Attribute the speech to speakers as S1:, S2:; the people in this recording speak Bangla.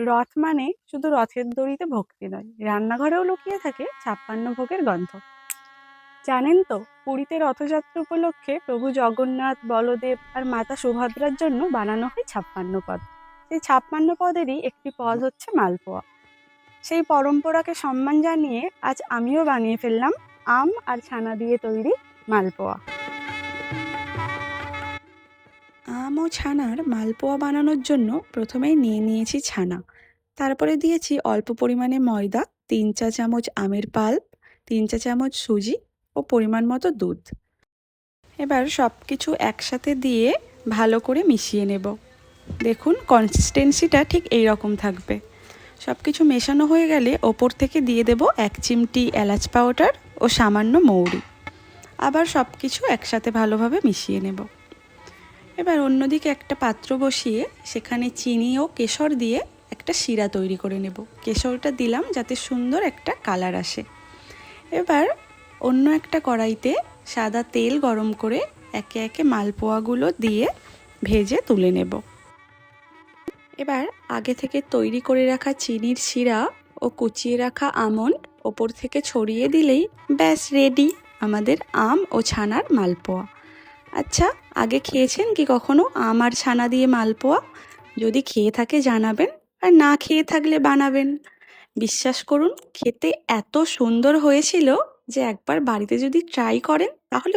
S1: রথ মানে শুধু রথের দড়িতে ভক্তি নয়, রান্নাঘরেও লুকিয়ে থাকে 56 ভোগের গন্ধ। জানেন তো, পুরীতে রথযাত্রা উপলক্ষে প্রভু জগন্নাথ, বলদেব আর মাতা সুভদ্রার জন্য বানানো হয় 56 পদ। সেই 56 পদেরই একটি পদ হচ্ছে মালপোয়া। সেই পরম্পরাকে সম্মান জানিয়ে আজ আমিও বানিয়ে ফেললাম আম আর ছানা দিয়ে তৈরি মালপোয়া। আম ও ছানার মালপোয়া বানানোর জন্য প্রথমেই নিয়ে নিয়েছি ছানা, তারপরে দিয়েছি অল্প পরিমাণে ময়দা, 3 চা চামচ আমের পাল্প, 3 চা চামচ সুজি ও পরিমাণ মতো দুধ। এবার সব কিছু একসাথে দিয়ে ভালো করে মিশিয়ে নেব। দেখুন, কনসিস্টেন্সিটা ঠিক এই রকম থাকবে। সব কিছু মেশানো হয়ে গেলে ওপর থেকে দিয়ে দেব 1 চিমটি এলাচ পাউডার ও সামান্য মৌরি। আবার সব কিছু একসাথে ভালোভাবে মিশিয়ে নেব। এবার অন্যদিকে একটা পাত্র বসিয়ে সেখানে চিনি ও কেশর দিয়ে একটা শিরা তৈরি করে নেব। কেশরটা দিলাম যাতে সুন্দর একটা কালার আসে। এবার অন্য একটা কড়াইতে সাদা তেল গরম করে একে একে মালপোয়াগুলো দিয়ে ভেজে তুলে নেব। এবার আগে থেকে তৈরি করে রাখা চিনির শিরা ও কুচিয়ে রাখা আমন্ড ওপর থেকে ছড়িয়ে দিলেই ব্যাস রেডি আমাদের আম ও ছানার মালপোয়া। আচ্ছা, আগে খেয়েছেন কি কখনো আম আর ছানা দিয়ে মালপোয়া? যদি খেয়ে থাকে জানাবেন, আর না খেয়ে থাকলে বানাবেন। বিশ্বাস করুন, খেতে এত সুন্দর হয়েছিল যে একবার বাড়িতে যদি ট্রাই করেন তাহলে